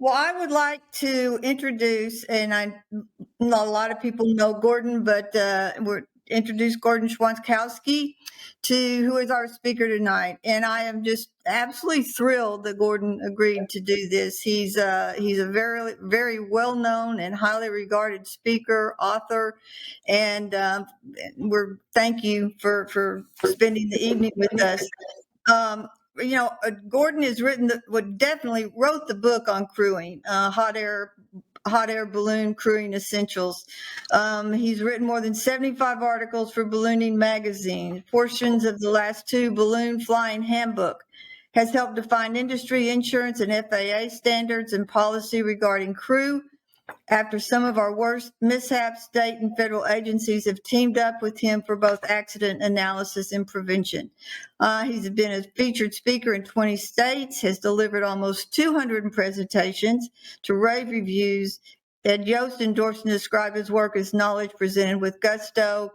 Well, I would like to introduce, and I know a lot of people know Gordon, but we're introduce Gordon Schwontkowski to who is our speaker tonight. And I am just absolutely thrilled that Gordon agreed to do this. He's a very well known and highly regarded speaker, author, and we're thank you for spending the evening with us. Um, Gordon has definitely wrote the book on crewing, hot air balloon crewing essentials. He's written more than 75 articles for Ballooning magazine. Portions of the last two, Balloon Flying Handbook, has helped define industry, insurance, and FAA standards and policy regarding crew. After some of our worst mishaps, state and federal agencies have teamed up with him for both accident analysis and prevention. He's been a featured speaker in 20 states, has delivered almost 200 presentations to rave reviews. Ed Yost endorsed and described his work as knowledge presented with gusto.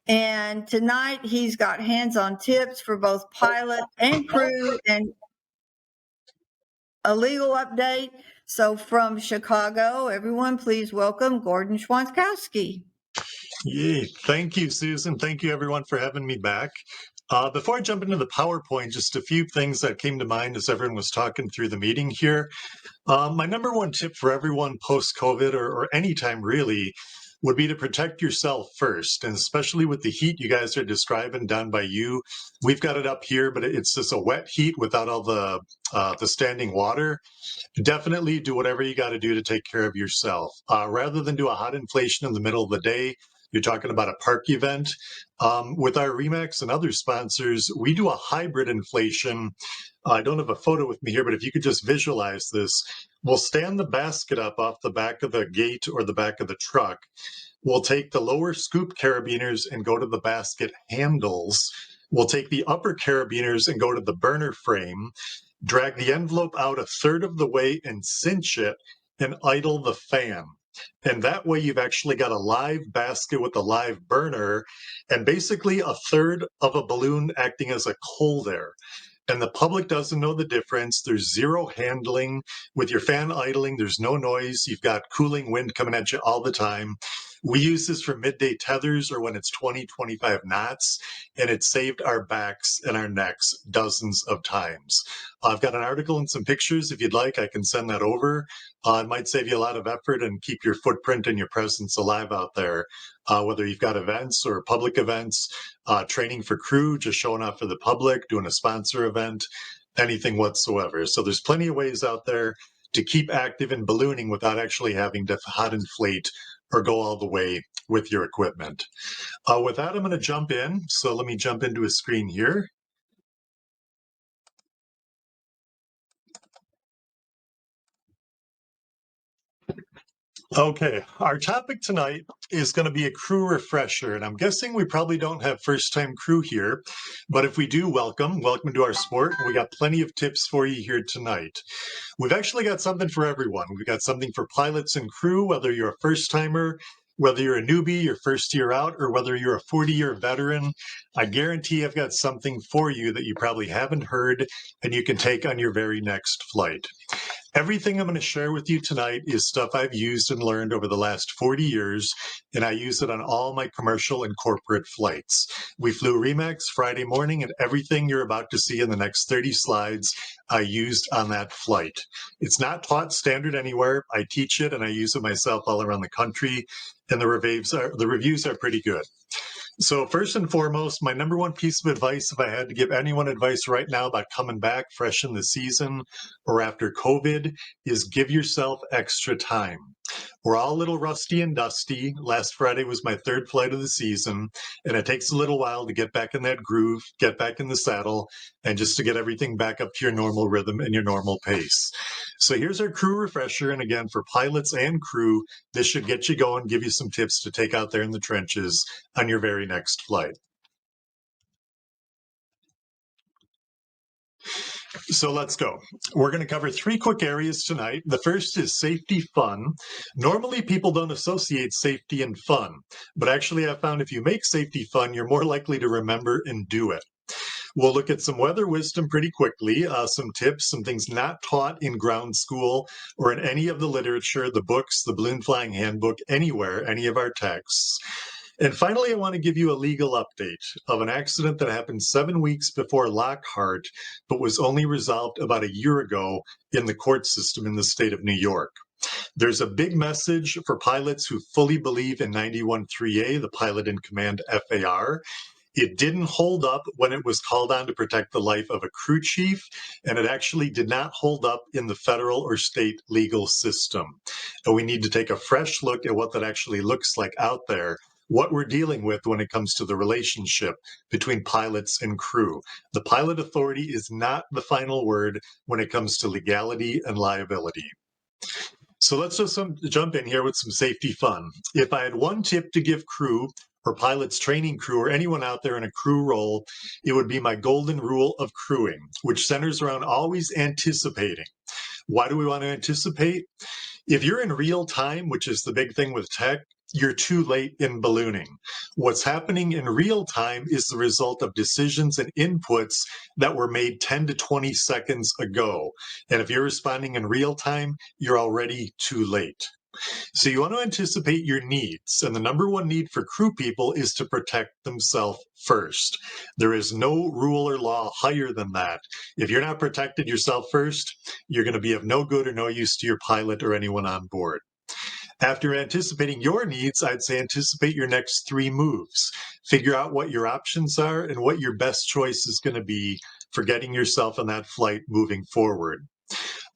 And tonight he's got hands-on tips for both pilot and crew and a legal update. So from Chicago, everyone, please welcome Gordon Schwontkowski. Yay. Thank you, Susan. Thank you, everyone, for having me back. Before I jump into the PowerPoint, just a few things that came to mind as everyone was talking through the meeting here. My number one tip for everyone post-COVID or anytime really would be to protect yourself first, and especially with the heat you guys are describing down by you. We've got it up here, but it's just a wet heat without all the standing water. Definitely do whatever you got to do to take care of yourself. Rather than do a hot inflation in the middle of the day, you're talking about a park event. With our Remax and other sponsors, we do a hybrid inflation. I don't have a photo with me here, but if you could just visualize this, we'll stand the basket up off the back of the gate or the back of the truck. We'll take the lower scoop carabiners and go to the basket handles. We'll take the upper carabiners and go to the burner frame, drag the envelope out a third of the way and cinch it and idle the fan. And that way you've actually got a live basket with a live burner and basically a third of a balloon acting as a coal there. And the public doesn't know the difference. There's zero handling. With your fan idling, there's no noise. You've got cooling wind coming at you all the time. We use this for midday tethers or when it's 20, 25 knots, and it saved our backs and our necks dozens of times. I've got an article and some pictures. If you'd like, I can send that over. It might save you a lot of effort and keep your footprint and your presence alive out there, whether you've got events or public events, training for crew, just showing off for the public, doing a sponsor event, anything whatsoever. So there's plenty of ways out there to keep active in ballooning without actually having to hot inflate or go all the way with your equipment. With that, I'm going to jump in. So let me jump into a screen here. Okay, our topic tonight is going to be a crew refresher, and I'm guessing we probably don't have first-time crew here, but if we do, welcome to our sport. We got plenty of tips for you here tonight. We've actually got something for everyone. We've got something for pilots and crew, whether you're a first-timer, whether you're a newbie, your first year out, or whether you're a 40-year veteran. I guarantee I've got something for you that you probably haven't heard and you can take on your very next flight. Everything I'm going to share with you tonight is stuff I've used and learned over the last 40 years, and I use it on all my commercial and corporate flights. We flew Remax Friday morning, and everything you're about to see in the next 30 slides, I used on that flight. It's not taught standard anywhere. I teach it, and I use it myself all around the country, and the reviews are pretty good. So first and foremost, my number one piece of advice, if I had to give anyone advice right now about coming back fresh in the season or after COVID, is give yourself extra time. We're all a little rusty and dusty. Last Friday was my third flight of the season, and it takes a little while to get back in that groove, get back in the saddle, and just to get everything back up to your normal rhythm and your normal pace. So here's our crew refresher, and again, for pilots and crew, this should get you going, give you some tips to take out there in the trenches on your very next flight. So let's go. We're going to cover three quick areas tonight. The first is safety fun. Normally, people don't associate safety and fun, but actually I found if you make safety fun, you're more likely to remember and do it. We'll look at some weather wisdom pretty quickly, some tips, some things not taught in ground school or in any of the literature, the books, the balloon flying handbook, anywhere, any of our texts. And finally, I want to give you a legal update of an accident that happened 7 weeks before Lockhart, but was only resolved about a year ago in the court system in the state of New York. There's a big message for pilots who fully believe in 91.3A, the Pilot in Command FAR. It didn't hold up when it was called on to protect the life of a crew chief, and it actually did not hold up in the federal or state legal system. And we need to take a fresh look at what that actually looks like out there, what we're dealing with when it comes to the relationship between pilots and crew. The pilot authority is not the final word when it comes to legality and liability. So let's just jump in here with some safety fun. If I had one tip to give crew or pilots training crew or anyone out there in a crew role, it would be my golden rule of crewing, which centers around always anticipating. Why do we want to anticipate? If you're in real time, which is the big thing with tech, you're too late in ballooning. What's happening in real time is the result of decisions and inputs that were made 10 to 20 seconds ago. And if you're responding in real time, you're already too late. So you want to anticipate your needs. And the number one need for crew people is to protect themselves first. There is no rule or law higher than that. If you're not protected yourself first, you're going to be of no good or no use to your pilot or anyone on board. After anticipating your needs, I'd say anticipate your next 3 moves. Figure out what your options are and what your best choice is going to be for getting yourself on that flight moving forward.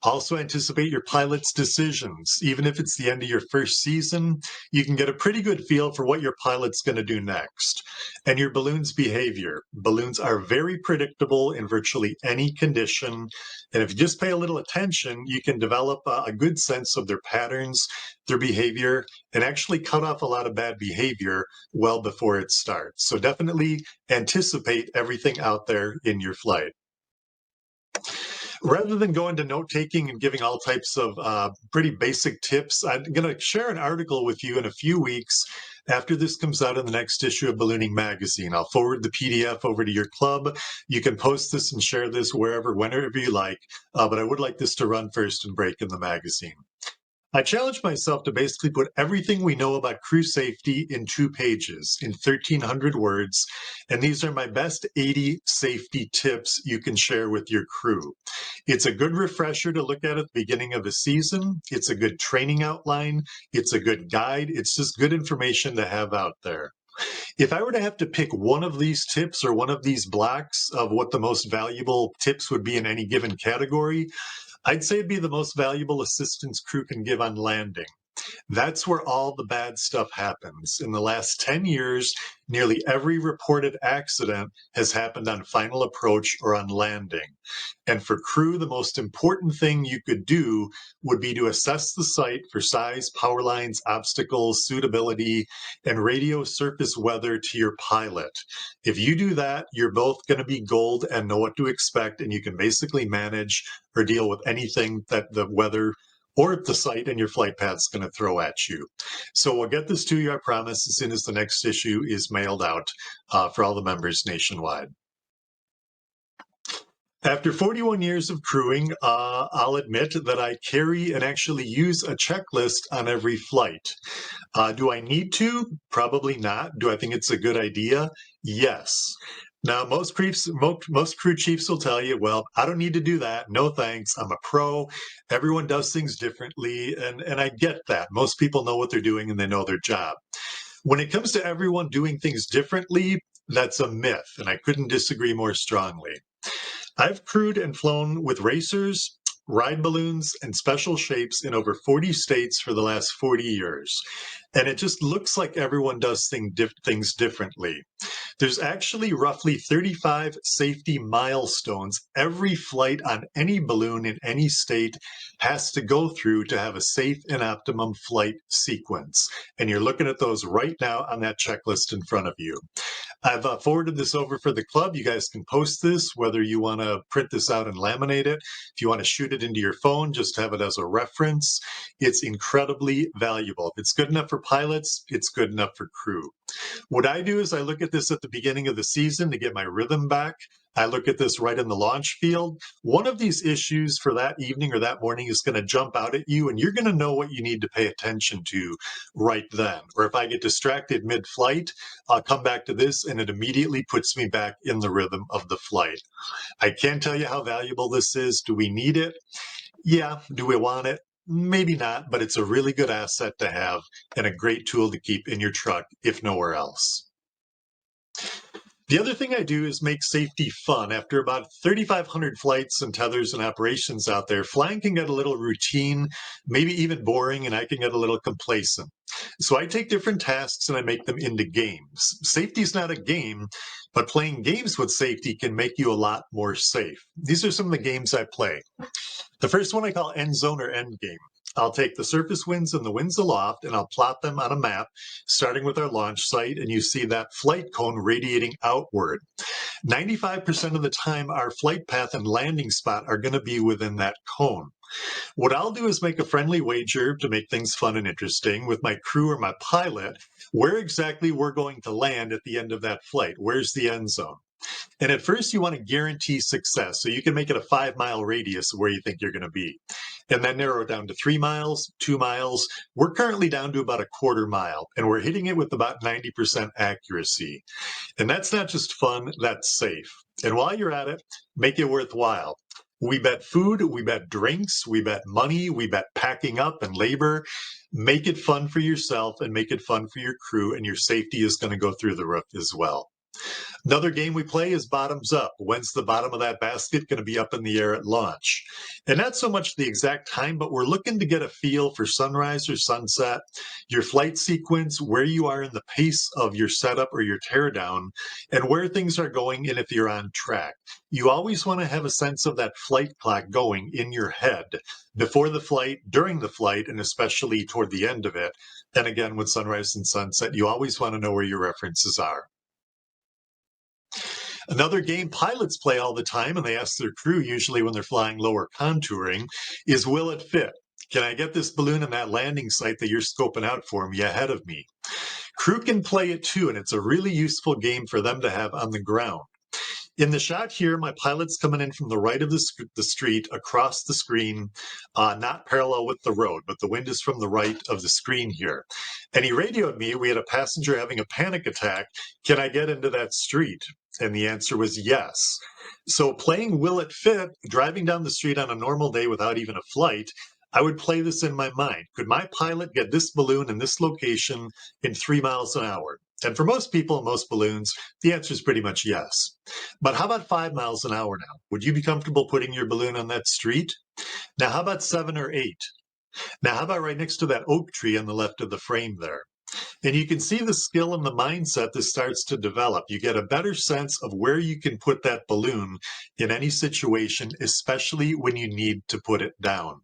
Also anticipate your pilot's decisions. Even if it's the end of your first season, you can get a pretty good feel for what your pilot's going to do next. And your balloon's behavior. Balloons are very predictable in virtually any condition. And if you just pay a little attention, you can develop a good sense of their patterns, their behavior, and actually cut off a lot of bad behavior well before it starts. So definitely anticipate everything out there in your flight. Rather than go into note taking and giving all types of pretty basic tips, I'm going to share an article with you in a few weeks after this comes out in the next issue of Ballooning Magazine. I'll forward the PDF over to your club. You can post this and share this wherever, whenever you like, but I would like this to run first and break in the magazine. I challenged myself to basically put everything we know about crew safety in 2 pages, in 1,300 words, and these are my best 80 safety tips you can share with your crew. It's a good refresher to look at the beginning of a season. It's a good training outline. It's a good guide. It's just good information to have out there. If I were to have to pick one of these tips or one of these blocks of what the most valuable tips would be in any given category, I'd say it'd be the most valuable assistance crew can give on landing. That's where all the bad stuff happens. In the last 10 years, nearly every reported accident has happened on final approach or on landing. And for crew, the most important thing you could do would be to assess the site for size, power lines, obstacles, suitability, and radio surface weather to your pilot. If you do that, you're both going to be gold and know what to expect, and you can basically manage or deal with anything that the weather or the site and your flight path's going to throw at you. So we'll get this to you, I promise, as soon as the next issue is mailed out for all the members nationwide. After 41 years of crewing, I'll admit that I carry and actually use a checklist on every flight. Do I need to? Probably not. Do I think it's a good idea? Yes. Now, most crew chiefs will tell you, well, I don't need to do that. No thanks. I'm a pro. Everyone does things differently. And I get that. Most people know what they're doing and they know their job. When it comes to everyone doing things differently, that's a myth. And I couldn't disagree more strongly. I've crewed and flown with racers, ride balloons, and special shapes in over 40 states for the last 40 years. And it just looks like everyone does things differently. There's actually roughly 35 safety milestones every flight on any balloon in any state has to go through to have a safe and optimum flight sequence. And you're looking at those right now on that checklist in front of you. I've forwarded this over for the club. You guys can post this, whether you want to print this out and laminate it. If you want to shoot it into your phone, just have it as a reference. It's incredibly valuable. If it's good enough for pilots, it's good enough for crew. What I do is I look at this at the beginning of the season to get my rhythm back. I look at this right in the launch field. One of these issues for that evening or that morning is going to jump out at you, and you're going to know what you need to pay attention to right then. Or if I get distracted mid-flight, I'll come back to this, and it immediately puts me back in the rhythm of the flight. I can't tell you how valuable this is. Do we need it? Yeah. Do we want it? Maybe not, but it's a really good asset to have and a great tool to keep in your truck, if nowhere else. The other thing I do is make safety fun. After about 3,500 flights and tethers and operations out there, flying can get a little routine, maybe even boring, and I can get a little complacent. So I take different tasks and I make them into games. Safety is not a game, but playing games with safety can make you a lot more safe. These are some of the games I play. The first one I call end zone or end game. I'll take the surface winds and the winds aloft and I'll plot them on a map, starting with our launch site, and you see that flight cone radiating outward. 95% of the time, our flight path and landing spot are going to be within that cone. What I'll do is make a friendly wager to make things fun and interesting with my crew or my pilot, where exactly we're going to land at the end of that flight. Where's the end zone? And at first, you want to guarantee success. So you can make it a 5-mile radius of where you think you're going to be. And then narrow it down to 3 miles, 2 miles. We're currently down to about a 1/4 mile, and we're hitting it with about 90% accuracy. And that's not just fun, that's safe. And while you're at it, make it worthwhile. We bet food, we bet drinks, we bet money, we bet packing up and labor. Make it fun for yourself and make it fun for your crew, and your safety is going to go through the roof as well. Another game we play is bottoms up. When's the bottom of that basket going to be up in the air at launch? And not so much the exact time, but we're looking to get a feel for sunrise or sunset, your flight sequence, where you are in the pace of your setup or your teardown, and where things are going and if you're on track. You always want to have a sense of that flight clock going in your head before the flight, during the flight, and especially toward the end of it. And again, with sunrise and sunset, you always want to know where your references are. Another game pilots play all the time, and they ask their crew usually when they're flying lower contouring, is will it fit? Can I get this balloon in that landing site that you're scoping out for me ahead of me? Crew can play it too, and it's a really useful game for them to have on the ground. In the shot here, my pilot's coming in from the right of the street across the screen, not parallel with the road, but the wind is from the right of the screen here. And he radioed me. We had a passenger having a panic attack. Can I get into that street? And the answer was yes. So playing Will It Fit, driving down the street on a normal day without even a flight, I would play this in my mind. Could my pilot get this balloon in this location in 3 miles an hour? And for most people, most balloons, the answer is pretty much yes. But how about 5 miles an hour now? Would you be comfortable putting your balloon on that street? Now, how about 7 or 8? Now, how about right next to that oak tree on the left of the frame there? And you can see the skill and the mindset that starts to develop. You get a better sense of where you can put that balloon in any situation, especially when you need to put it down.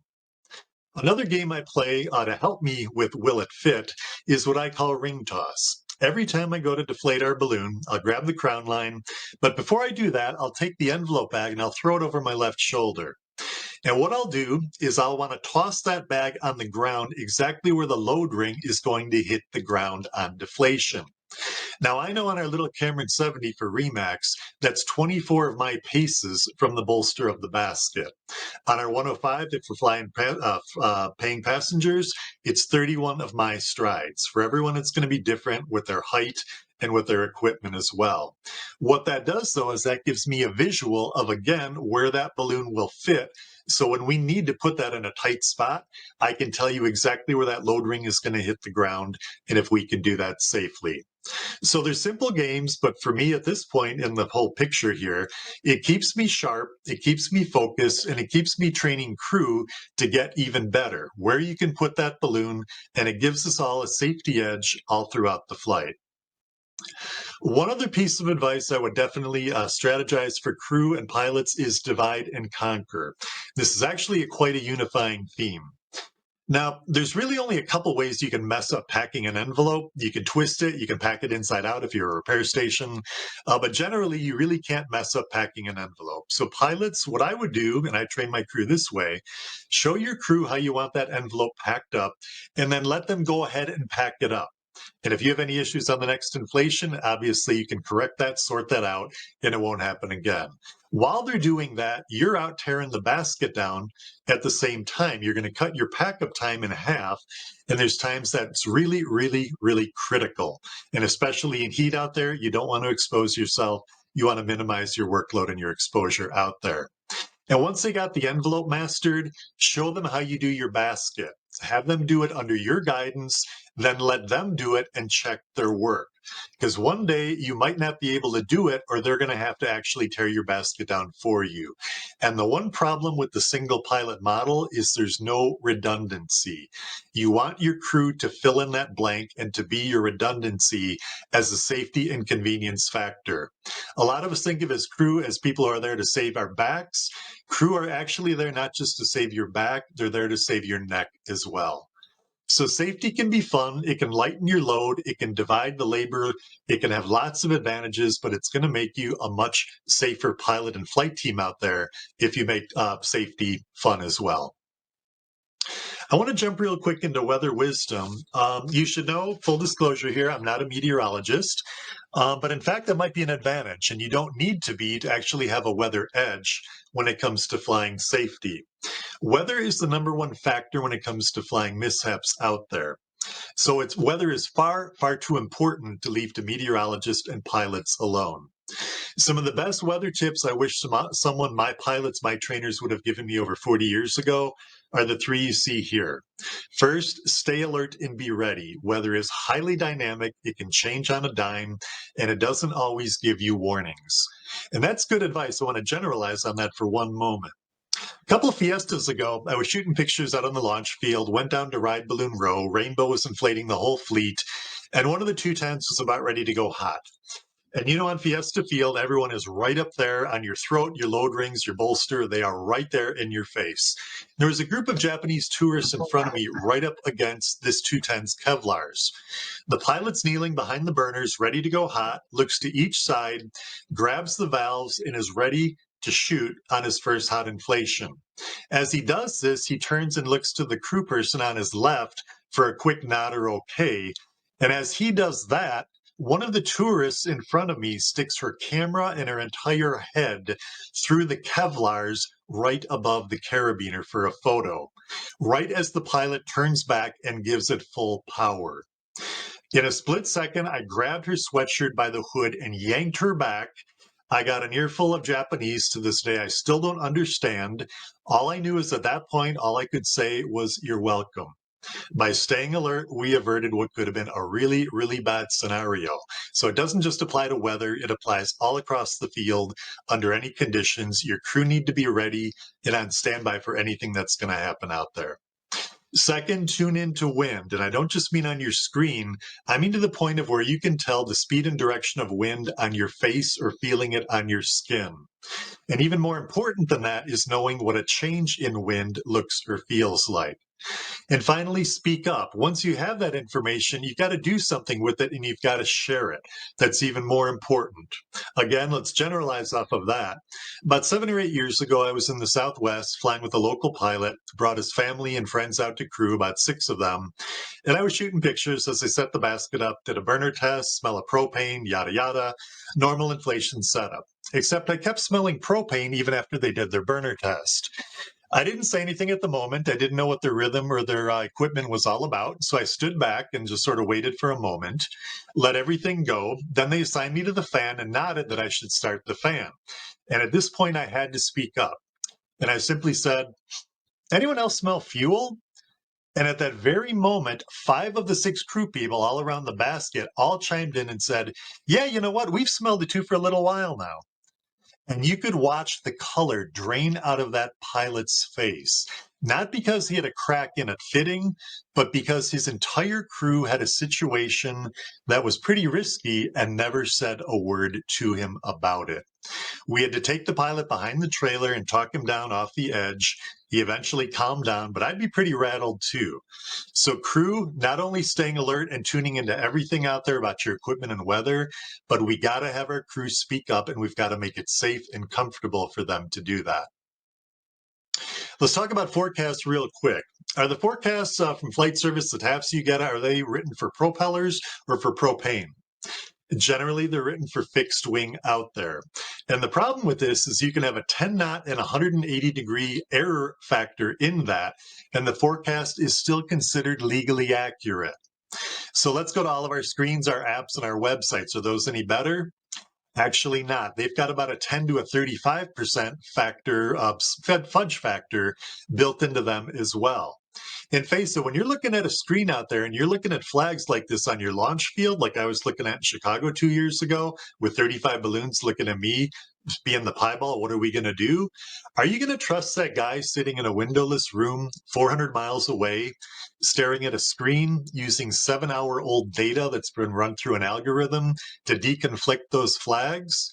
Another game I play to help me with Will It Fit is what I call ring toss. Every time I go to deflate our balloon, I'll grab the crown line, but before I do that, I'll take the envelope bag and I'll throw it over my left shoulder. And what I'll do is I'll want to toss that bag on the ground exactly where the load ring is going to hit the ground on deflation. Now, I know on our little Cameron 70 for Remax, that's 24 of my paces from the bolster of the basket. On our 105, if we're flying paying passengers, it's 31 of my strides. For everyone, it's going to be different with their height and with their equipment as well. What that does, though, is that gives me a visual of, again, where that balloon will fit. So when we need to put that in a tight spot, I can tell you exactly where that load ring is going to hit the ground and if we can do that safely. So they're simple games, but for me at this point in the whole picture here, it keeps me sharp, it keeps me focused, and it keeps me training crew to get even better, where you can put that balloon, and it gives us all a safety edge all throughout the flight. One other piece of advice I would definitely strategize for crew and pilots is divide and conquer. This is actually quite a unifying theme. Now, there's really only a couple ways you can mess up packing an envelope. You can twist it, you can pack it inside out if you're a repair station, but generally you really can't mess up packing an envelope. So pilots, what I would do, and I train my crew this way, show your crew how you want that envelope packed up, and then let them go ahead and pack it up. And if you have any issues on the next inflation, obviously you can correct that, sort that out, and it won't happen again. While they're doing that, you're out tearing the basket down at the same time. You're going to cut your pack-up time in half, and there's times that's really, really, really critical. And especially in heat out there, you don't want to expose yourself. You want to minimize your workload and your exposure out there. And once they got the envelope mastered, show them how you do your basket. Have them do it under your guidance, then let them do it and check their work. Because one day you might not be able to do it, or they're going to have to actually tear your basket down for you. And the one problem with the single pilot model is there's no redundancy. You want your crew to fill in that blank and to be your redundancy as a safety and convenience factor. A lot of us think of as crew as people who are there to save our backs. Crew are actually there not just to save your back, they're there to save your neck as well. So safety can be fun. It can lighten your load. It can divide the labor. It can have lots of advantages, but it's going to make you a much safer pilot and flight team out there if you make safety fun as well. I want to jump real quick into weather wisdom. You should know, full disclosure here, I'm not a meteorologist, but in fact, that might be an advantage, and you don't need to be to actually have a weather edge when it comes to flying safety. Weather is the number one factor when it comes to flying mishaps out there. So weather is far, far too important to leave to meteorologists and pilots alone. Some of the best weather tips I wish someone, my pilots, my trainers would have given me over 40 years ago are the three you see here. First, stay alert and be ready. Weather is highly dynamic, it can change on a dime, and it doesn't always give you warnings. And that's good advice. I want to generalize on that for one moment. A couple of fiestas ago, I was shooting pictures out on the launch field, went down to Ride Balloon Row, Rainbow was inflating the whole fleet, and one of the two tents was about ready to go hot. And you know, on Fiesta Field, everyone is right up there on your throat, your load rings, your bolster. They are right there in your face. There was a group of Japanese tourists in front of me right up against this 210's Kevlars. The pilot's kneeling behind the burners, ready to go hot, looks to each side, grabs the valves, and is ready to shoot on his first hot inflation. As he does this, he turns and looks to the crew person on his left for a quick nod or okay. And as he does that, one of the tourists in front of me sticks her camera and her entire head through the Kevlars right above the carabiner for a photo, right as the pilot turns back and gives it full power. In a split second, I grabbed her sweatshirt by the hood and yanked her back. I got an earful of Japanese. To this day, I still don't understand. All I knew is at that point, all I could say was, "You're welcome." By staying alert, we averted what could have been a really, really bad scenario. So it doesn't just apply to weather, it applies all across the field under any conditions. Your crew need to be ready and on standby for anything that's going to happen out there. Second, tune in to wind. And I don't just mean on your screen, I mean to the point of where you can tell the speed and direction of wind on your face or feeling it on your skin. And even more important than that is knowing what a change in wind looks or feels like. And finally, speak up. Once you have that information, you've got to do something with it and you've got to share it. That's even more important. Again, let's generalize off of that. About 7 or 8 years ago, I was in the Southwest flying with a local pilot, brought his family and friends out to crew, about 6 of them. And I was shooting pictures as they set the basket up, did a burner test, smell of propane, yada, yada, normal inflation setup. Except I kept smelling propane even after they did their burner test. I didn't say anything at the moment. I didn't know what their rhythm or their equipment was all about. So I stood back and just sort of waited for a moment, let everything go. Then they assigned me to the fan and nodded that I should start the fan. And at this point, I had to speak up. And I simply said, "Anyone else smell fuel?" And at that very moment, 5 of the 6 crew people all around the basket all chimed in and said, "Yeah, you know what? We've smelled it too for a little while now." And you could watch the color drain out of that pilot's face, not because he had a crack in it fitting, but because his entire crew had a situation that was pretty risky and never said a word to him about it. We had to take the pilot behind the trailer and talk him down off the edge. He eventually calmed down, but I'd be pretty rattled too. So crew, not only staying alert and tuning into everything out there about your equipment and weather, but we got to have our crew speak up and we've got to make it safe and comfortable for them to do that. Let's talk about forecasts real quick. Are the forecasts from flight service, the TAFs you get, are they written for propellers or for propane? Generally, they're written for fixed wing out there. And the problem with this is you can have a 10 knot and 180-degree error factor in that, and the forecast is still considered legally accurate. So let's go to all of our screens, our apps, and our websites. Are those any better? Actually not. They've got about a 10 to a 35% factor, fudge factor built into them as well. And face it, when you're looking at a screen out there and you're looking at flags like this on your launch field, like I was looking at in Chicago 2 years ago with 35 balloons looking at me being the pieball, what are we going to do? Are you going to trust that guy sitting in a windowless room 400 miles away, staring at a screen using 7-hour-old data that's been run through an algorithm to deconflict those flags?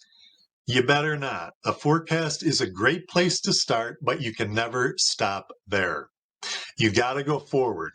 You better not. A forecast is a great place to start, but you can never stop there. You got to go forward.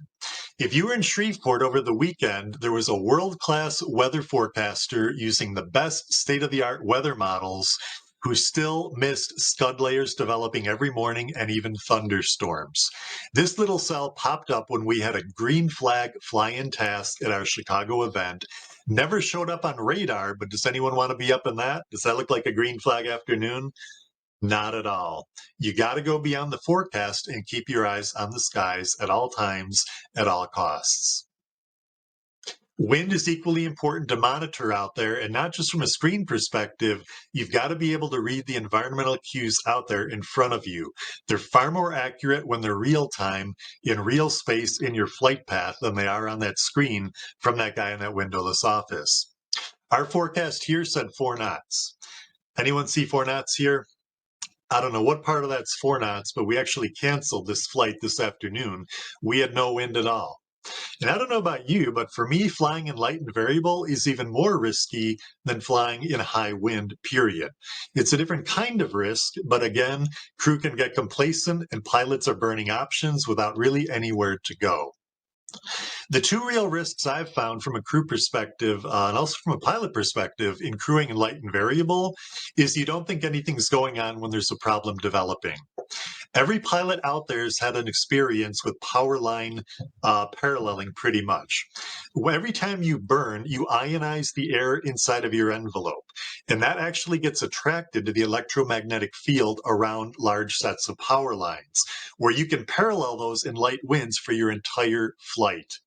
If you were in Shreveport over the weekend, there was a world-class weather forecaster using the best state-of-the-art weather models who still missed scud layers developing every morning and even thunderstorms. This little cell popped up when we had a green flag fly-in task at our Chicago event. Never showed up on radar, but does anyone want to be up in that? Does that look like a green flag afternoon? Not at all. You got to go beyond the forecast and keep your eyes on the skies at all times, at all costs. Wind is equally important to monitor out there, and not just from a screen perspective. You've got to be able to read the environmental cues out there in front of you. They're far more accurate when they're real time, in real space in your flight path, than they are on that screen from that guy in that windowless office. Our forecast here said 4 knots. Anyone see 4 knots here? I don't know what part of that's 4 knots, but we actually canceled this flight this afternoon. We had no wind at all. And I don't know about you, but for me, flying in light and variable is even more risky than flying in high wind, period. It's a different kind of risk, but again, crew can get complacent and pilots are burning options without really anywhere to go. The two real risks I've found from a crew perspective and also from a pilot perspective in crewing in light and variable is you don't think anything's going on when there's a problem developing. Every pilot out there has had an experience with power line paralleling pretty much. Every time you burn, you ionize the air inside of your envelope, and that actually gets attracted to the electromagnetic field around large sets of power lines, where you can parallel those in light winds for your entire flight.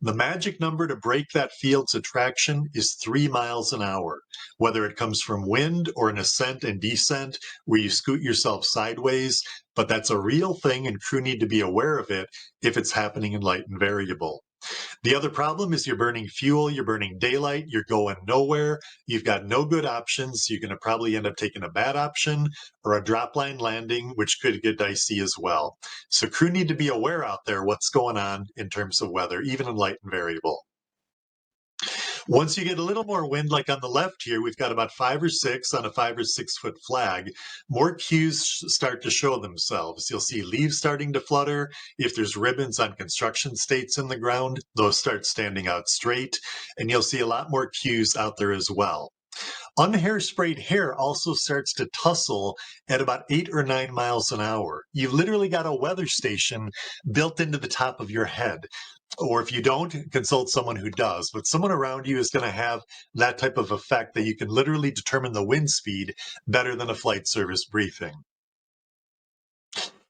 The magic number to break that field's attraction is 3 miles an hour, whether it comes from wind or an ascent and descent where you scoot yourself sideways, but that's a real thing and crew need to be aware of it if it's happening in light and variable. The other problem is you're burning fuel, you're burning daylight, you're going nowhere, you've got no good options, you're going to probably end up taking a bad option or a drop line landing, which could get dicey as well. So crew need to be aware out there what's going on in terms of weather, even in light and variable. Once you get a little more wind, like on the left here, we've got about 5 or 6 on a 5 or 6 foot flag. More cues start to show themselves. You'll see leaves starting to flutter. If there's ribbons on construction states in the ground, those start standing out straight. And you'll see a lot more cues out there as well. Unhairsprayed hair also starts to tussle at about 8 or 9 miles an hour. You've literally got a weather station built into the top of your head. Or if you don't, consult someone who does. But someone around you is going to have that type of effect that you can literally determine the wind speed better than a flight service briefing.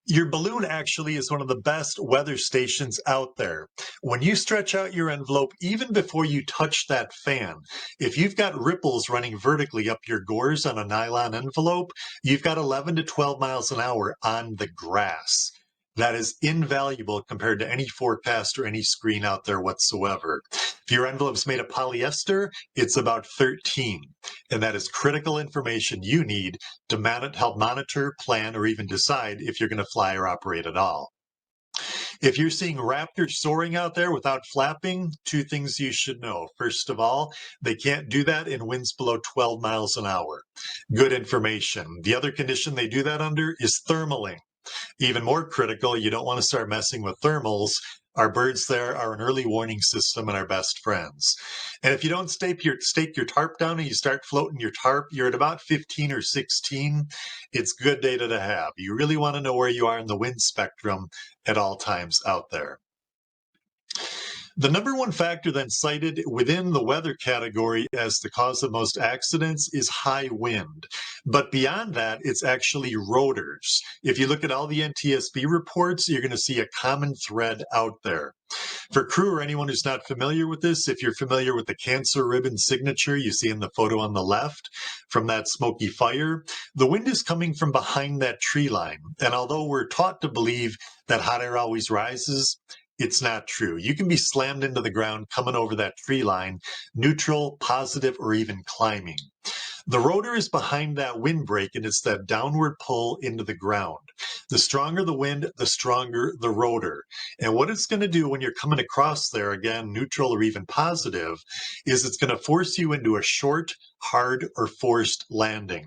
Your balloon actually is one of the best weather stations out there. When you stretch out your envelope, even before you touch that fan, if you've got ripples running vertically up your gores on a nylon envelope, you've got 11 to 12 miles an hour on the grass. That is invaluable compared to any forecast or any screen out there whatsoever. If your envelope's made of polyester, it's about 13. And that is critical information you need to help monitor, plan, or even decide if you're going to fly or operate at all. If you're seeing raptors soaring out there without flapping, 2 things you should know. First of all, they can't do that in winds below 12 miles an hour. Good information. The other condition they do that under is thermaling. Even more critical, you don't want to start messing with thermals. Our birds there are an early warning system and our best friends. And if you don't stake your tarp down and you start floating your tarp, you're at about 15 or 16. It's good data to have. You really want to know where you are in the wind spectrum at all times out there. The number one factor then cited within the weather category as the cause of most accidents is high wind. But beyond that, it's actually rotors. If you look at all the NTSB reports, you're going to see a common thread out there. For crew or anyone who's not familiar with this, if you're familiar with the cancer ribbon signature you see in the photo on the left from that smoky fire, the wind is coming from behind that tree line. And although we're taught to believe that hot air always rises, it's not true. You can be slammed into the ground coming over that tree line, neutral, positive, or even climbing. The rotor is behind that windbreak, and it's that downward pull into the ground. The stronger the wind, the stronger the rotor. And what it's going to do when you're coming across there, again, neutral or even positive, is it's going to force you into a short, hard, or forced landing,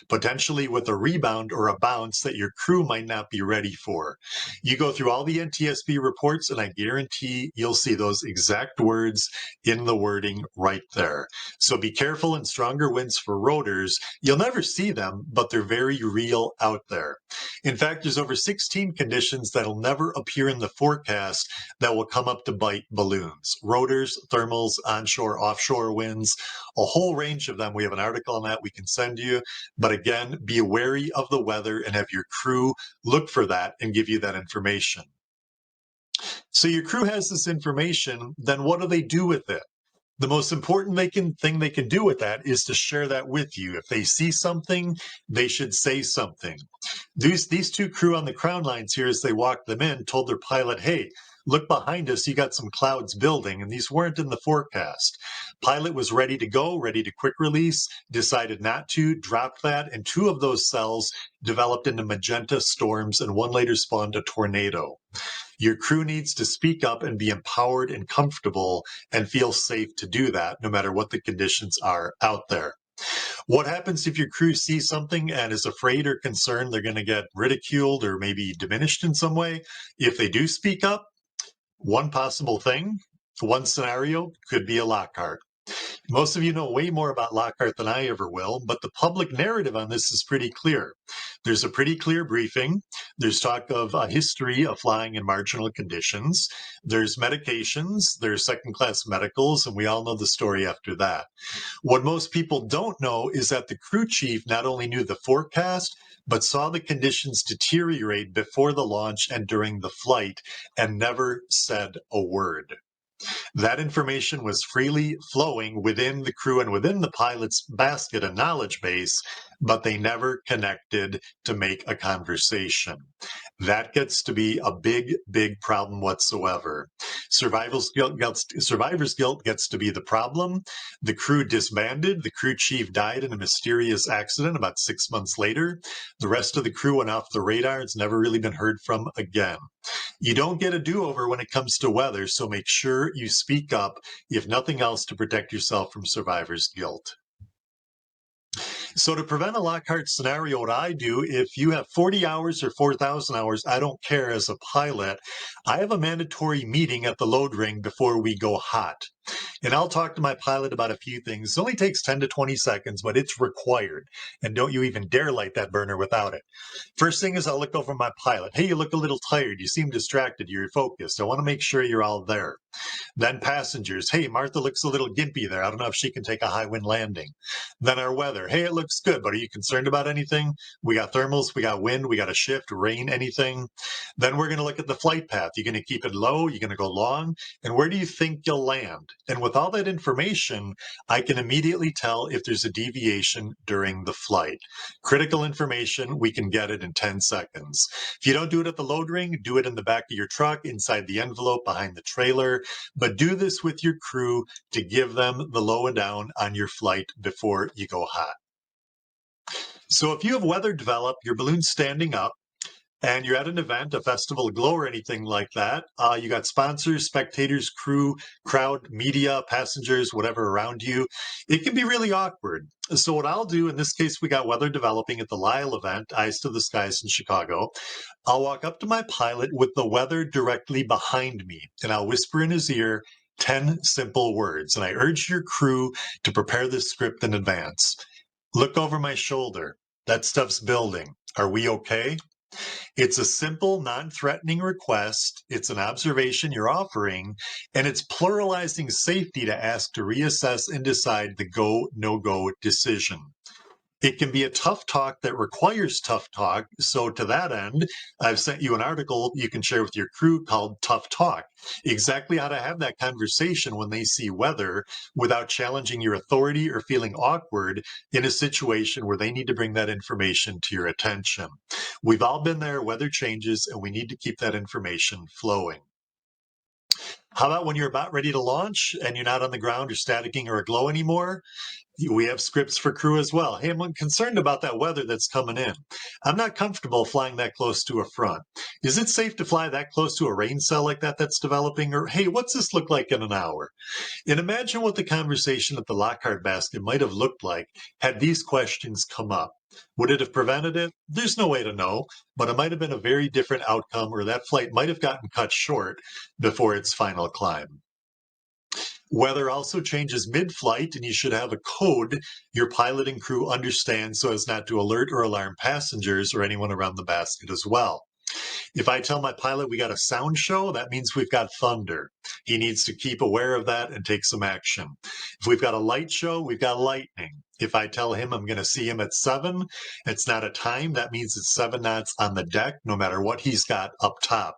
potentially with a rebound or a bounce that your crew might not be ready for. You go through all the NTSB reports, and I guarantee you'll see those exact words in the wording right there. So be careful in stronger winds for rotors. You'll never see them, but they're very real out there. In fact, there's over 16 conditions that'll never appear in the forecast that will come up to bite balloons. Rotors, thermals, onshore, offshore winds, a whole range of them. We have an article on that we can send you. But again, be wary of the weather and have your crew look for that and give you that information. So your crew has this information, then what do they do with it? The most important thing they can do with that is to share that with you. If they see something, they should say something. These two crew on the crown lines here, as they walked them in, told their pilot, hey, look behind us, you got some clouds building, and these weren't in the forecast. Pilot was ready to go, ready to quick release, decided not to, dropped that, and two of those cells developed into magenta storms, and one later spawned a tornado. Your crew needs to speak up and be empowered and comfortable and feel safe to do that, no matter what the conditions are out there. What happens if your crew sees something and is afraid or concerned they're going to get ridiculed or maybe diminished in some way? If they do speak up, one possible thing, one scenario could be a Lockhart. Most of you know way more about Lockhart than I ever will, but the public narrative on this is pretty clear. There's a pretty clear briefing. There's talk of a history of flying in marginal conditions. There's medications. There's second-class medicals, and we all know the story after that. What most people don't know is that the crew chief not only knew the forecast, but saw the conditions deteriorate before the launch and during the flight and never said a word. That information was freely flowing within the crew and within the pilot's basket and knowledge base, but they never connected to make a conversation. That gets to be a big, big problem whatsoever. Survivor's guilt gets to be the problem. The crew disbanded. The crew chief died in a mysterious accident about 6 months later. The rest of the crew went off the radar. It's never really been heard from again. You don't get a do-over when it comes to weather, so make sure you speak up, if nothing else, to protect yourself from survivor's guilt. So to prevent a Lockhart scenario, what I do, if you have 40 hours or 4,000 hours, I don't care as a pilot, I have a mandatory meeting at the load ring before we go hot. And I'll talk to my pilot about a few things. It only takes 10 to 20 seconds, but it's required. And don't you even dare light that burner without it. First thing is I'll look over my pilot. Hey, you look a little tired. You seem distracted. You're focused. I want to make sure you're all there. Then passengers. Hey, Martha looks a little gimpy there. I don't know if she can take a high wind landing. Then our weather. Hey, it looks good, but are you concerned about anything? We got thermals, we got wind, we got a shift, rain, anything. Then we're going to look at the flight path. You're going to keep it low, you're going to go long, and where do you think you'll land? And with all that information, I can immediately tell if there's a deviation during the flight. Critical information, we can get it in 10 seconds. If you don't do it at the load ring, do it in the back of your truck, inside the envelope, behind the trailer, but do this with your crew to give them the low and down on your flight before you go hot. So if you have weather develop, your balloon's standing up, and you're at an event, a festival, glow, or anything like that, you got sponsors, spectators, crew, crowd, media, passengers, whatever around you, it can be really awkward. So what I'll do, in this case, we got weather developing at the Lyle event, Eyes to the Skies in Chicago. I'll walk up to my pilot with the weather directly behind me, and I'll whisper in his ear 10 simple words. And I urge your crew to prepare this script in advance. Look over my shoulder. That stuff's building. Are we okay? It's a simple, non-threatening request. It's an observation you're offering, and it's pluralizing safety to ask to reassess and decide the go, no-go decision. It can be a tough talk that requires tough talk. So to that end, I've sent you an article you can share with your crew called Tough Talk. Exactly how to have that conversation when they see weather without challenging your authority or feeling awkward in a situation where they need to bring that information to your attention. We've all been there, weather changes, and we need to keep that information flowing. How about when you're about ready to launch and you're not on the ground or staticking or aglow anymore? We have scripts for crew as well. Hey, I'm concerned about that weather that's coming in. I'm not comfortable flying that close to a front. Is it safe to fly that close to a rain cell like that that's developing? Or, hey, what's this look like in an hour? And imagine what the conversation at the Lockhart basket might have looked like had these questions come up. Would it have prevented it? There's no way to know, but it might have been a very different outcome, or that flight might have gotten cut short before its final climb. Weather also changes mid-flight, and you should have a code your pilot and crew understand so as not to alert or alarm passengers or anyone around the basket as well. If I tell my pilot we got a sound show, that means we've got thunder. He needs to keep aware of that and take some action. If we've got a light show, we've got lightning. If I tell him I'm going to see him at 7, it's not a time. That means it's 7 knots on the deck, no matter what he's got up top.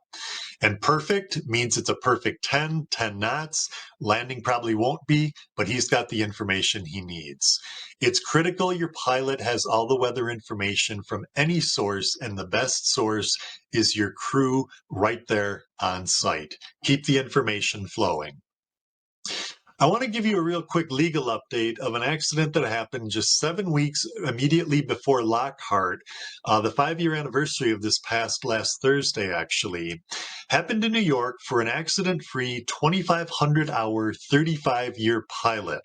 And perfect means it's a perfect 10 knots. Landing probably won't be, but he's got the information he needs. It's critical your pilot has all the weather information from any source, and the best source is your crew right there on site. Keep the information flowing. I want to give you a real quick legal update of an accident that happened just 7 weeks immediately before Lockhart. The 5-year anniversary of this past last Thursday, actually, happened in New York for an accident-free 2,500-hour, 35-year pilot,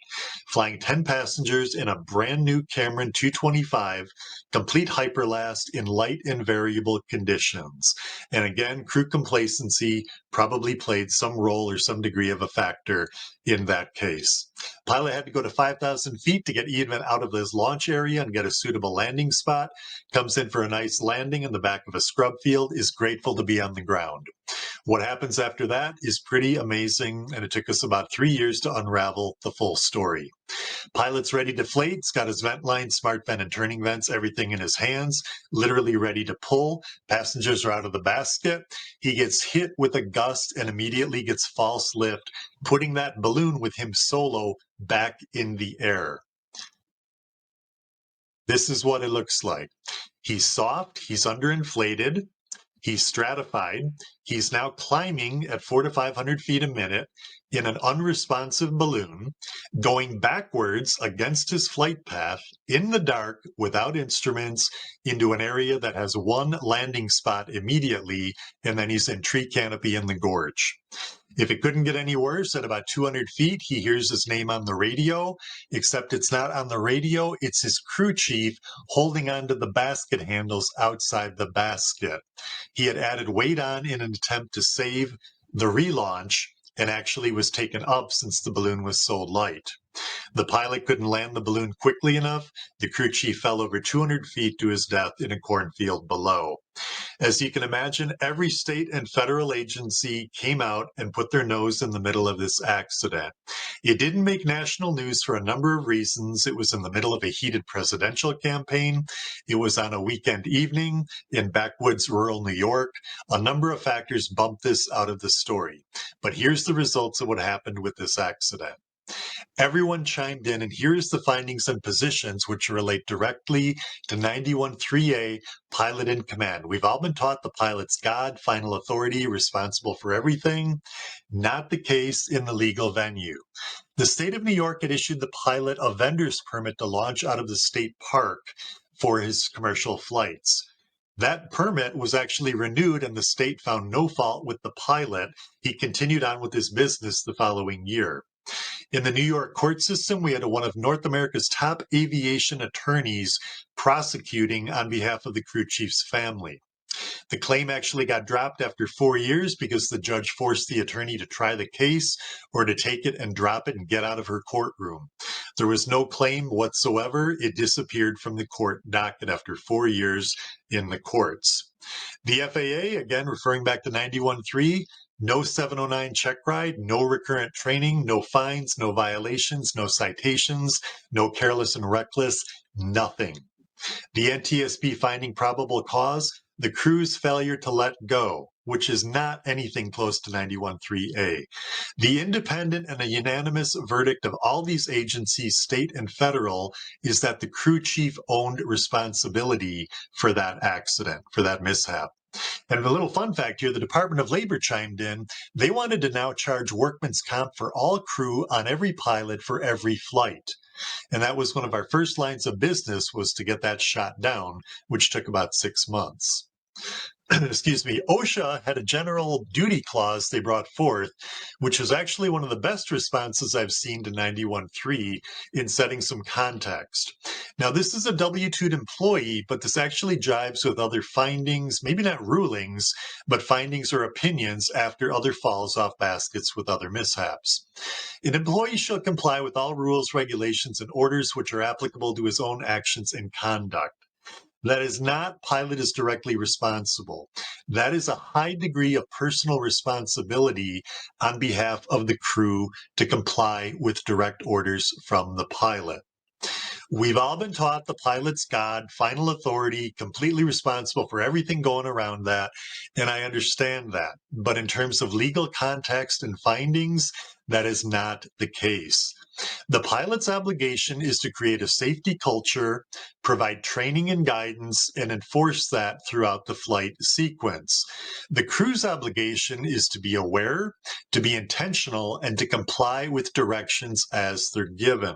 flying 10 passengers in a brand new Cameron 225, complete hyperlast in light and variable conditions. And again, crew complacency probably played some role or some degree of a factor in that case. Pilot had to go to 5,000 feet to get even out of his launch area and get a suitable landing spot. Comes in for a nice landing in the back of a scrub field, is grateful to be on the ground. What happens after that is pretty amazing, and it took us about 3 years to unravel the full story. Pilot's ready to deflate. He's got his vent line, smart vent and turning vents, everything in his hands, literally ready to pull. Passengers are out of the basket. He gets hit with a gust and immediately gets false lift, putting that balloon with him solo back in the air. This is what it looks like. He's soft, he's underinflated, he's stratified. He's now climbing at 400 to 500 feet a minute in an unresponsive balloon, going backwards against his flight path in the dark without instruments into an area that has one landing spot immediately, and then he's in tree canopy in the gorge. If it couldn't get any worse, at about 200 feet, he hears his name on the radio, except it's not on the radio, it's his crew chief holding onto the basket handles outside the basket. He had added weight on in an attempt to save the relaunch and actually was taken up since the balloon was so light. The pilot couldn't land the balloon quickly enough. The crew chief fell over 200 feet to his death in a cornfield below. As you can imagine, every state and federal agency came out and put their nose in the middle of this accident. It didn't make national news for a number of reasons. It was in the middle of a heated presidential campaign. It was on a weekend evening in backwoods rural New York. A number of factors bumped this out of the story. But here's the results of what happened with this accident. Everyone chimed in, and here's the findings and positions which relate directly to 91.3A, pilot in command. We've all been taught the pilot's God, final authority, responsible for everything. Not the case in the legal venue. The state of New York had issued the pilot a vendor's permit to launch out of the state park for his commercial flights. That permit was actually renewed and the state found no fault with the pilot. He continued on with his business the following year. In the New York court system, we had one of North America's top aviation attorneys prosecuting on behalf of the crew chief's family. The claim actually got dropped after 4 years because the judge forced the attorney to try the case or to take it and drop it and get out of her courtroom. There was no claim whatsoever. It disappeared from the court docket after 4 years in the courts. The FAA, again, referring back to 91.3, no 709 check ride, no recurrent training, no fines, no violations, no citations, no careless and reckless, nothing. The NTSB finding probable cause, the crew's failure to let go, which is not anything close to 91.3A. The independent and a unanimous verdict of all these agencies, state and federal, is that the crew chief owned responsibility for that accident, for that mishap. And a little fun fact here, the Department of Labor chimed in. They wanted to now charge workman's comp for all crew on every pilot for every flight. And that was one of our first lines of business, was to get that shot down, which took about 6 months. Excuse me, OSHA had a general duty clause they brought forth, which was actually one of the best responses I've seen to 91.3 in setting some context. Now, this is a W-2 employee, but this actually jives with other findings, maybe not rulings, but findings or opinions after other falls off baskets with other mishaps. An employee shall comply with all rules, regulations, and orders which are applicable to his own actions and conduct. That is not pilot is directly responsible. That is a high degree of personal responsibility on behalf of the crew to comply with direct orders from the pilot. We've all been taught the pilot's God, final authority, completely responsible for everything going around that, and I understand that. But in terms of legal context and findings, that is not the case. The pilot's obligation is to create a safety culture, provide training and guidance, and enforce that throughout the flight sequence. The crew's obligation is to be aware, to be intentional, and to comply with directions as they're given.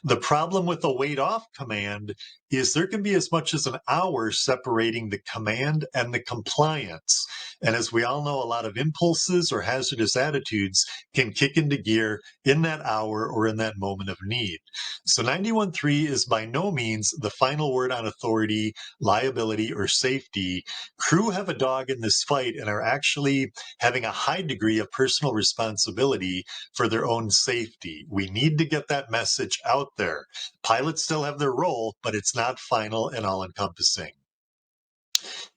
The problem with a wait off command is there can be as much as an hour separating the command and the compliance. And as we all know, a lot of impulses or hazardous attitudes can kick into gear in that hour or in that moment of need. So 91.3 is by no means the final word on authority, liability, or safety. Crew have a dog in this fight and are actually having a high degree of personal responsibility for their own safety. We need to get that message out there. Pilots still have their role, but it's not final and all-encompassing.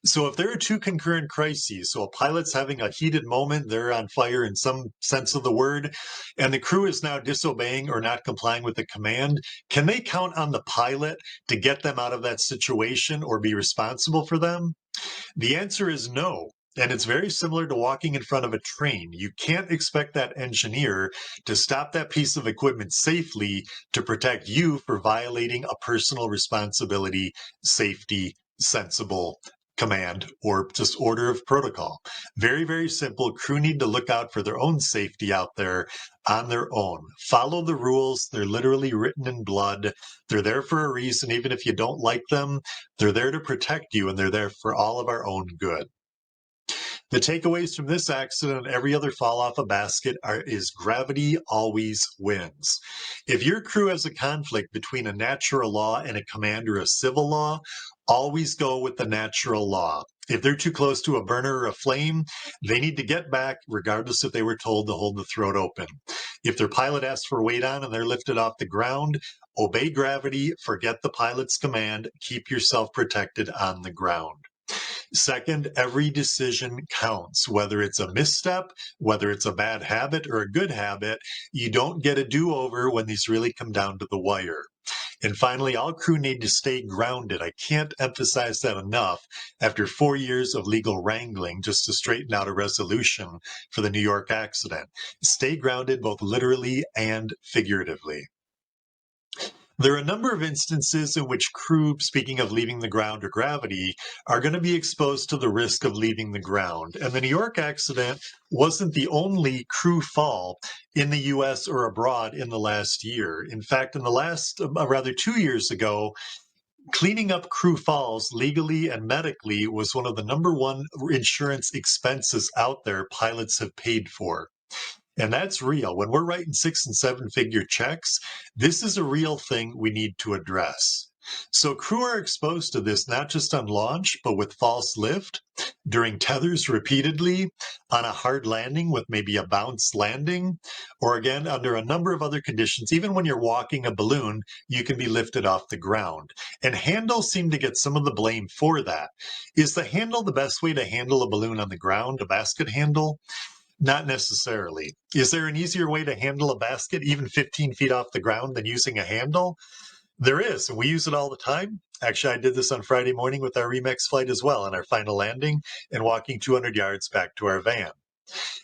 So if there are two concurrent crises, so a pilot's having a heated moment, they're on fire in some sense of the word, and the crew is now disobeying or not complying with the command, can they count on the pilot to get them out of that situation or be responsible for them? The answer is no. And it's very similar to walking in front of a train. You can't expect that engineer to stop that piece of equipment safely to protect you for violating a personal responsibility, safety, sensible command, or just order of protocol. Very, very simple. Crew need to look out for their own safety out there on their own. Follow the rules. They're literally written in blood. They're there for a reason. Even if you don't like them, they're there to protect you, and they're there for all of our own good. The takeaways from this accident and every other fall off a basket is gravity always wins. If your crew has a conflict between a natural law and a command or a civil law, always go with the natural law. If they're too close to a burner or a flame, they need to get back, regardless if they were told to hold the throat open. If their pilot asks for weight on and they're lifted off the ground, obey gravity, forget the pilot's command, keep yourself protected on the ground. Second, every decision counts, whether it's a misstep, whether it's a bad habit or a good habit. You don't get a do-over when these really come down to the wire. And finally, all crew need to stay grounded. I can't emphasize that enough after 4 years of legal wrangling just to straighten out a resolution for the New York accident. Stay grounded both literally and figuratively. There are a number of instances in which crew, speaking of leaving the ground or gravity, are going to be exposed to the risk of leaving the ground. And the New York accident wasn't the only crew fall in the US or abroad in the last year. In fact, in the last, 2 years ago, cleaning up crew falls legally and medically was one of the #1 insurance expenses out there pilots have paid for. And that's real. When we're writing 6 and 7 figure checks, this is a real thing we need to address. So crew are exposed to this not just on launch, but with false lift, during tethers repeatedly, on a hard landing with maybe a bounce landing, or again, under a number of other conditions. Even when you're walking a balloon, you can be lifted off the ground. And handles seem to get some of the blame for that. Is the handle the best way to handle a balloon on the ground, a basket handle? Not necessarily. Is there an easier way to handle a basket even 15 feet off the ground than using a handle? There is, and we use it all the time. Actually, I did this on Friday morning with our Remax flight as well on our final landing and walking 200 yards back to our van.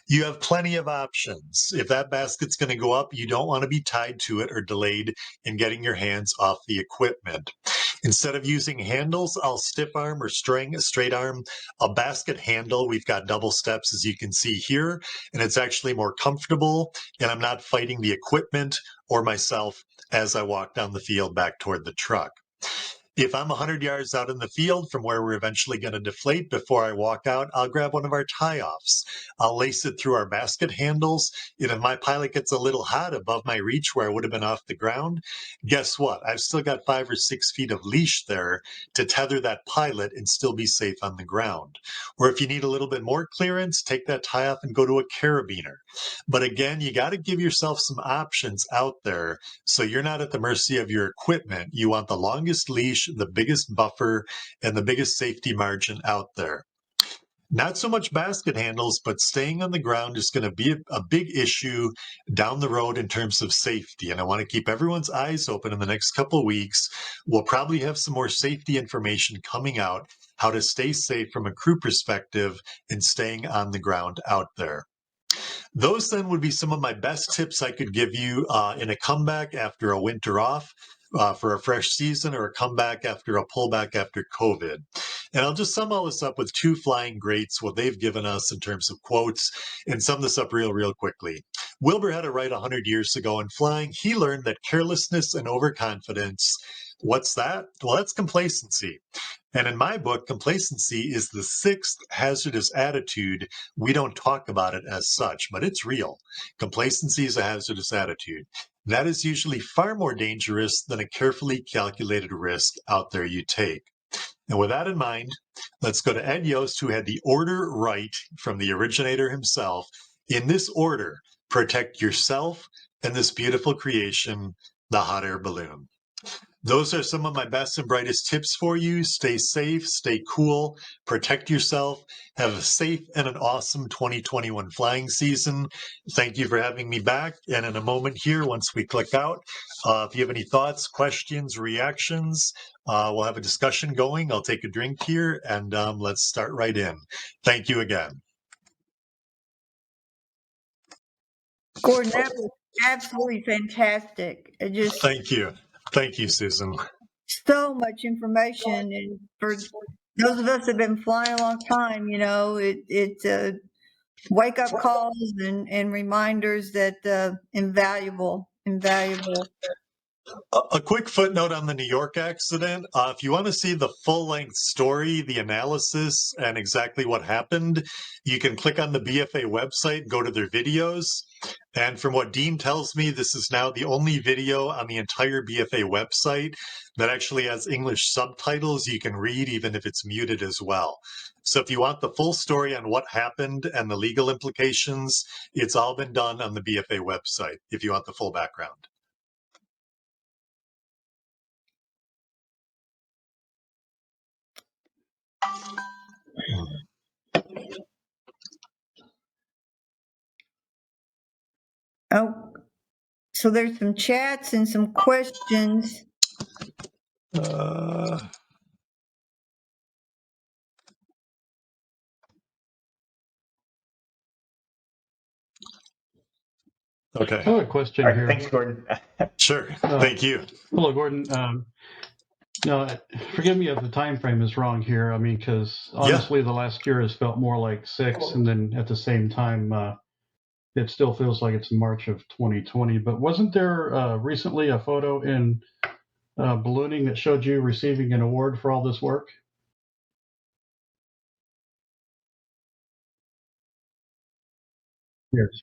You have plenty of options. If that basket's going to go up, you don't want to be tied to it or delayed in getting your hands off the equipment. Instead of using handles, I'll stiff arm or straight arm a basket handle. We've got double steps, as you can see here, and it's actually more comfortable, and I'm not fighting the equipment or myself as I walk down the field back toward the truck. If I'm 100 yards out in the field from where we're eventually going to deflate, before I walk out, I'll grab one of our tie-offs. I'll lace it through our basket handles. And if my pilot gets a little hot above my reach where I would have been off the ground, guess what? I've still got 5 or 6 feet of leash there to tether that pilot and still be safe on the ground. Or if you need a little bit more clearance, take that tie-off and go to a carabiner. But again, you got to give yourself some options out there so you're not at the mercy of your equipment. You want the longest leash, the biggest buffer, and the biggest safety margin out there. Not so much basket handles, but staying on the ground is going to be a big issue down the road in terms of safety. And I want to keep everyone's eyes open in the next couple of weeks. We'll probably have some more safety information coming out, how to stay safe from a crew perspective and staying on the ground out there. Those then would be some of my best tips I could give you in a comeback after a winter off. For a fresh season, or a comeback after a pullback after COVID. And I'll just sum all this up with 2 flying greats, what they've given us in terms of quotes, and sum this up real quickly. Wilbur had it right 100 years ago in flying. He learned that carelessness and overconfidence, what's that? Well, that's complacency. And in my book, complacency is the 6th hazardous attitude. We don't talk about it as such, but it's real. Complacency is a hazardous attitude. That is usually far more dangerous than a carefully calculated risk out there you take. And with that in mind, let's go to Ed Yost, who had the order right from the originator himself. In this order, protect yourself and this beautiful creation, the hot air balloon. Those are some of my best and brightest tips for you. Stay safe, stay cool, protect yourself, have a safe and an awesome 2021 flying season. Thank you for having me back. And in a moment here, once we click out, if you have any thoughts, questions, reactions, we'll have a discussion going. I'll take a drink here and let's start right in. Thank you again. Gordon, that was absolutely fantastic. It just Thank you. Thank you, Susan. so much information, and for those of us that have been flying a long time, it's wake up calls and reminders that invaluable. A quick footnote on the New York accident. If you want to see the full-length story, the analysis, and exactly what happened, you can click on the BFA website, go to their videos. And from what Dean tells me, this is now the only video on the entire BFA website that actually has English subtitles you can read, even if it's muted as well. So if you want the full story on what happened and the legal implications, it's all been done on the BFA website, if you want the full background. Oh, so there's some chats and some questions. Okay. I have a question All right, here. thanks, Gordon. Sure. Thank you. Hello, Gordon. No, forgive me if the time frame is wrong here. I mean, because honestly, the last year has felt more like 6, and then at the same time, it still feels like it's March of 2020. But wasn't there recently a photo in ballooning that showed you receiving an award for all this work? Yes.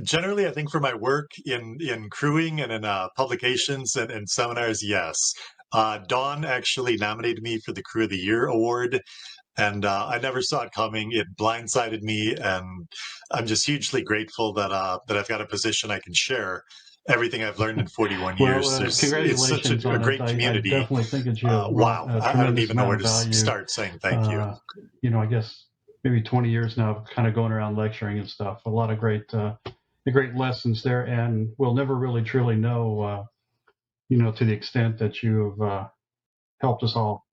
Generally, I think for my work in crewing and in publications and seminars, yes. Dawn actually nominated me for the Crew of the Year award, and I never saw it coming. It blindsided me, and I'm just hugely grateful that I've got a position I can share everything I've learned in 41 years. Well, It's such congratulations a on it. great I community. definitely think that you have brought Wow, a I don't tremendous even know amount where of to value. start saying thank you. I guess maybe 20 years now, kind of going around lecturing and stuff. A lot of great lessons there, and we'll never really truly know, to the extent that you've helped us all.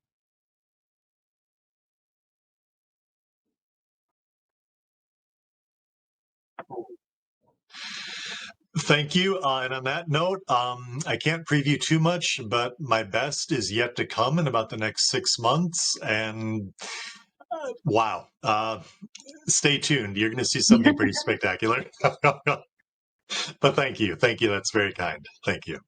Thank you. And on that note, I can't preview too much, but my best is yet to come in about the next 6 months. And wow, stay tuned. You're going to see something pretty spectacular. But thank you. Thank you. That's very kind. Thank you.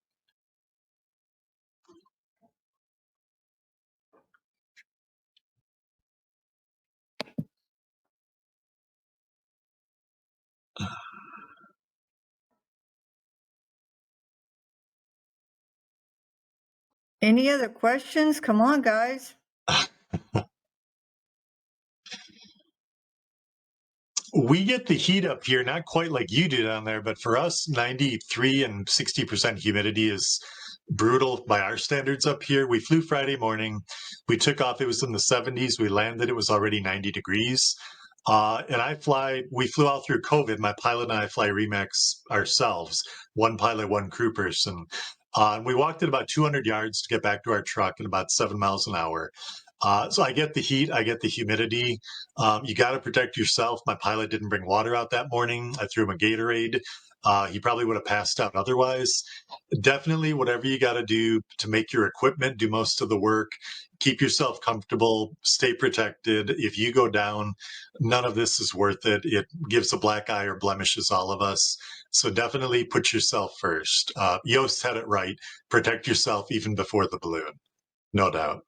Any other questions? Come on, guys. We get the heat up here, not quite like you do down there, but for us, 93 and 60% humidity is brutal by our standards up here. We flew Friday morning. We took off. It was in the 70s. We landed. It was already 90 degrees. And we flew out through COVID. My pilot and I fly Remax ourselves, one pilot, one crew person. And we walked at about 200 yards to get back to our truck at about 7 miles an hour. So I get the heat, I get the humidity. You got to protect yourself. My pilot didn't bring water out that morning. I threw him a Gatorade. He probably would have passed out otherwise. Definitely, whatever you got to do to make your equipment do most of the work, keep yourself comfortable, stay protected. If you go down, none of this is worth it. It gives a black eye or blemishes all of us. So definitely put yourself first. Yost had it right. Protect yourself even before the balloon. No doubt.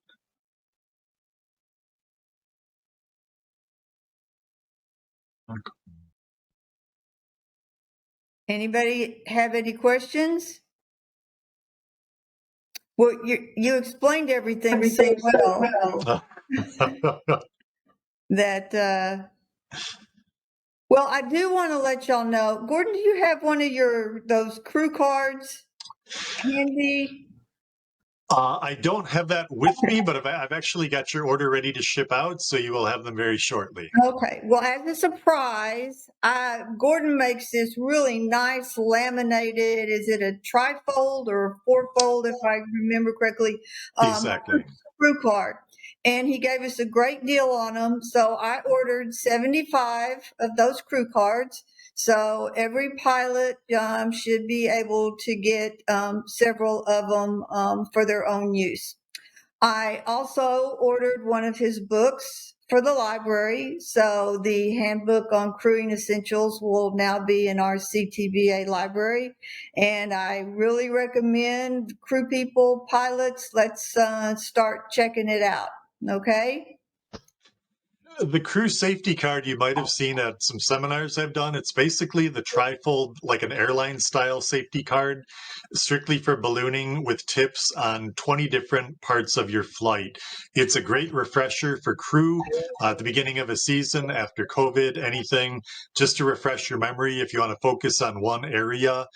Anybody have any questions? Well, you explained everything so well that, well, I do want to let y'all know, Gordon, do you have one of those crew cards handy? I don't have that with me, but I've actually got your order ready to ship out, so you will have them very shortly. Okay. Well, as a surprise, Gordon makes this really nice laminated, is it a trifold or fourfold, if I remember correctly? Exactly. Crew card. And he gave us a great deal on them. So I ordered 75 of those crew cards. So every pilot should be able to get several of them for their own use. I also ordered one of his books for the library. So the handbook on crewing essentials will now be in our CTBA library. And I really recommend crew people, pilots, let's start checking it out. Okay. The crew safety card you might have seen at some seminars I've done. It's basically the trifold, like an airline style safety card, strictly for ballooning with tips on 20 different parts of your flight. It's a great refresher for crew at the beginning of a season, after COVID, anything, just to refresh your memory if you want to focus on one area.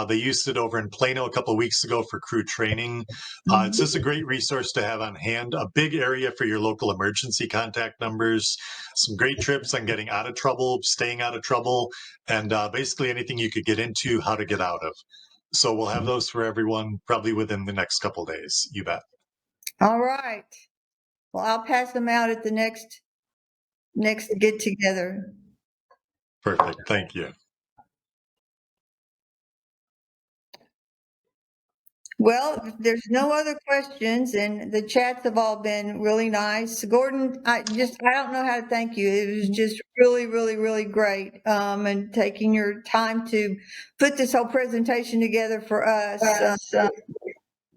They used it over in Plano a couple of weeks ago for crew training. It's just a great resource to have on hand, a big area for your local emergency contact numbers, some great trips on getting out of trouble, staying out of trouble, and basically anything you could get into, how to get out of. So we'll have those for everyone probably within the next couple of days. You bet. All right. Well, I'll pass them out at the next get together. Perfect. Thank you. Well, if there's no other questions, and the chats have all been really nice. Gordon, I don't know how to thank you. It was just really, really, really great. And taking your time to put this whole presentation together for us.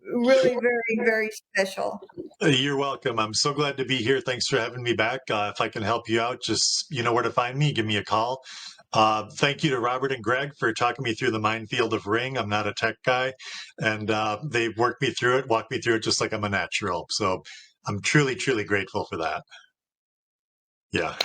Really very, very special. You're welcome. I'm so glad to be here. Thanks for having me back. If I can help you out, just you know where to find me. Give me a call. Thank you to Robert and Greg for talking me through the minefield of Ring. I'm not a tech guy, and they walked me through it just like I'm a natural. So I'm truly, truly grateful for that. Yeah.